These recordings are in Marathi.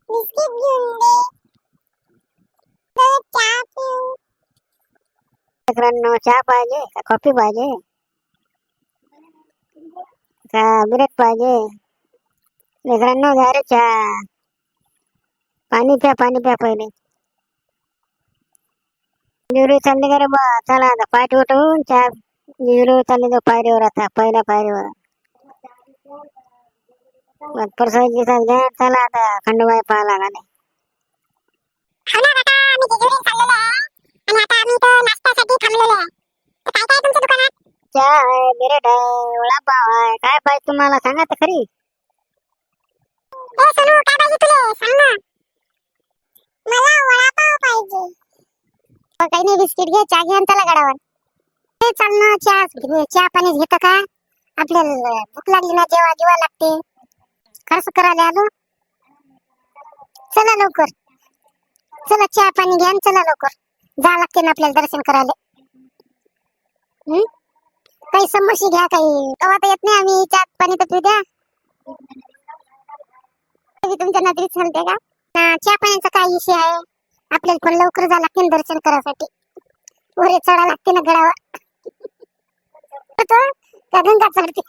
बिस्किट घेऊन दे. चहा पिऊ. लेकरांनो चहा पाहिजे का कॉफी पाहिजे का ब्रेड पाहिजे? लेकरांनो घ्या रे चहा. पाणी प्या पहिले. जिरू चालले का रे बा? चला आता पाठ उठवून चहा. जिरू चालले तो पायरीवर आता पहिल्या पायरीवर. परसाची घ्या. चला आता खंडोबाई पाहा लागले. हो ना काका, आम्ही जेजुरीला चाललेलो आहे आणि आता आम्ही इथं नाश्त्यासाठी थांबलेलो आहे. तर काय काय तुमच्या दुकानात? चहा आहे, ब्रेड आहे, वडापाव आहे. काय पाहिजे तुम्हाला सांगा तर खरी. ए सोनू, काय पाहिजे तुले? सांग ना. मला वडापाव पाहिजे. काही नाही, बिस्किट घे, चहा घे आणि चला गडावर. ते चाल ना, चहा पाणीच घेतं का? आपल्याला भूक लागली ना जेव्हा जेव्हा लागते. खर्च करायला आलो. चला लवकर. चला चहा पाणी घ्या आणि चला लवकर. जा लागते ना आपल्याला दर्शन करायला. काही समोसे घ्या, काही कवा तर येत नाही आम्ही. चहा पाणी तर पिऊ द्या. तुमच्या नजरेत चालते का? चहा पाण्याचा काय विषय आहे? आपल्याला पण लवकर जा लागते दर्शन करायसाठी. वरे चढा लागते ना गडावर. का गंगा चढते.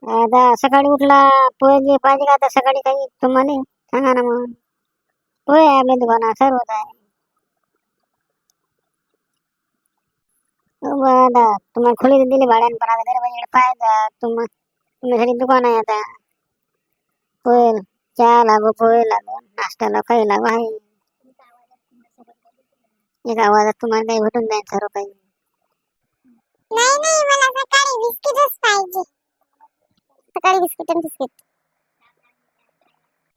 आता सकाळी उठला पोहे पाहिजे का? आता सकाळी काही तुम्हाला सांगा ना मग. पोहे आहे आपल्या दुकानात, सर्वच आहे. आता तुम्हाला खोली दिली भाड्याने, पण आता गरीबाईकडे पाहायचा. तुमच्यासाठी दुकान आहे आता. पोहे चहा लागो, पोहे लागो, नाश्त्याला काही लागो आहे. एक आवाजात तुम्हाला काही भेटून जाईल सर्व काही. नाही नाही, मला सकाळी बिस्किटच पाहिजे. सकाळी बिस्किट आणि बिस्किट.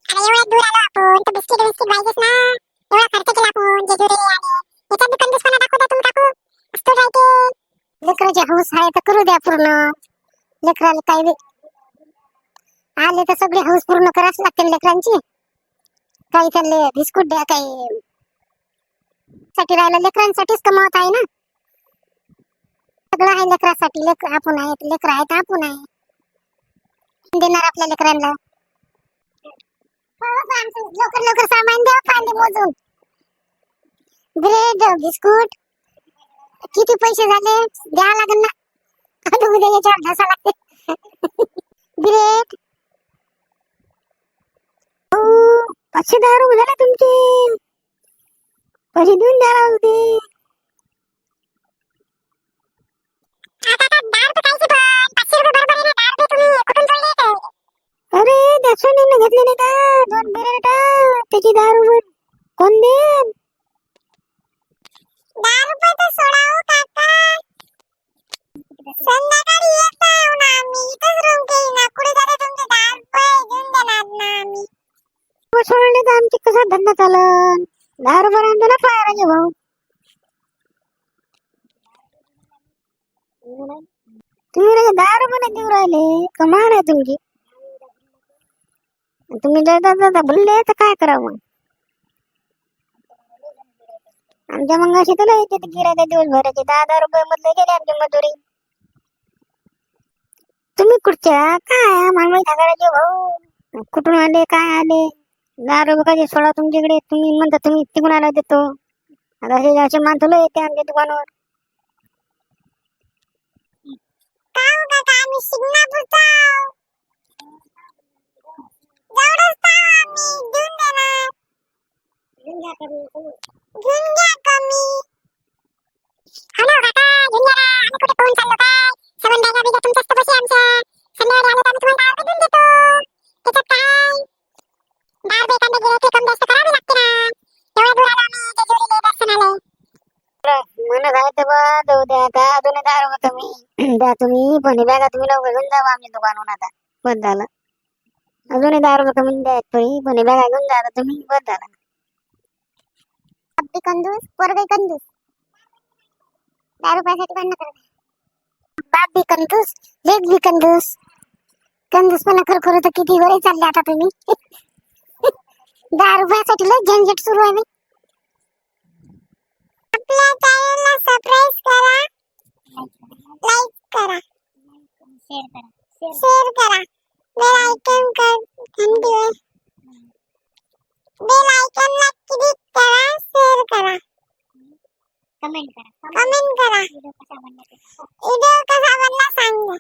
अरे एवढ्या दूर आलो आपण, तर बिस्किट पाहिजेच ना. एवढा खर्च केला आपण जेजुरीला आले. याच्यात दुकान दुसरा दाखवता तुम्ही काकू. असतो राहते. लेकराची हौस आहे तर करू द्या पूर्ण. लेकराला काही आले तर सगळी हौस पूर्ण करावच लागते लेकरांची. काही त्यांना बिस्कुट द्या, काही साठी राहिलं. लेकरांसाठीच कमावत आहे ना. सगळं आहे लेकरासाठी. आपण आहे, लेकर आहे तर आपण आहे. देणार आपल्या लेकरांना. लवकर लवकर सामान द्या, पांडे मोजून. ब्रेड, बिस्कुट किती पैसे झाले द्या लागेल ना. उद्या याच्यावर ढसा लागते. ब्रेड 510 रुपये झाले तुमचे. पैसे देऊन द्यायला होते. आता 10 रुपये कायचे पण? 500 रुपये बरोबर आहे ना. 10 रुपये तुम्ही कुठून जोडले ते? अरे त्या सोन्याने घेतलेले का 2 ब्रेड, त्याची 10 रुपये कोण देईल? 10 रुपये तर सोडा हो काका. संध्याकाळी येत आहे ना आम्ही. इथंच रूम केली ना. कुठे जाते तुमचे 10 रुपये देऊन देणार ना आम्ही. सोडले तर आमची कसा धंदा चालन? 10 रुपये आमचा नफा आहे राजे भाऊ. तुम्ही 10 रुपये देऊ राहिले, कमाल आहे तुमची. तुम्ही जाता बोलले तर काय करावं मग? आमच्या मग अशी तर येते गिरायला दिवसभराचे 10-10 रुपये मधले गेले आमची मजुरी. तुम्ही कुठच्या काय आम्हाला माहिती आहे भाऊ. कुठून आले काय आले? 10 रुपये कधी सोडा तुमच्याकडे. तुम्ही म्हणता तुम्ही तिकडून आला देतो. आता हे असे माणसं येते आमच्या दुकानावर. का हो काका, आम्ही शिंगणापूरचा आहो. जवळच आहो आम्ही. देऊन देणार. घेऊन घ्या कमी. हो ना काका, घेऊन घ्या ना. आम्ही कुठे पाहून चाललो काय? 7 बॅगा बिगा तुमच्याच तर बसे आमच्या. संध्याकाळी आलो तर आम्ही तुम्हाला 10 रुपये देऊन देतो. त्याच्यात काय? 10 रुपये एखाद्या गिऱ्हाईक कमी जास्त करावी लागते ना. एवढ्या दूर आलो आम्ही जेजुरीला दर्शनाला. म्हणत आहे तर बा जाऊ द्या. आता अजून 10 रुपये कमी द्या तुम्ही. पण बॅगा तुम्ही लवकर घेऊन जावा आमच्या दुकानावर. आता बंद झालं. अजून 10 रुपये कमी द्या. पण बॅगा घेऊन जा आता तुम्ही. बंद झालं. अब्बी कंजूस, पोरगं कंजूस. 10 रुपयासाठी भांडणं करत. बाप बी कंजूस, लेक बी कंजूस. कंजूसपणा करू तर किती वेळ चालले आता तुम्ही. 10 रुपयासाठी लय झंझट सुरू आहे. आपल्या चॅनलला सबस्क्राइब करा, लाईक करा, शेअर करा, बेल आयकॉन थंडी आहे. बेल आयकॉनला क्लिक करा, शेअर करा, कमेंट करा कमेंट करा. व्हिडिओ कसा बनला ते. व्हिडिओ कसा बनला सांगा.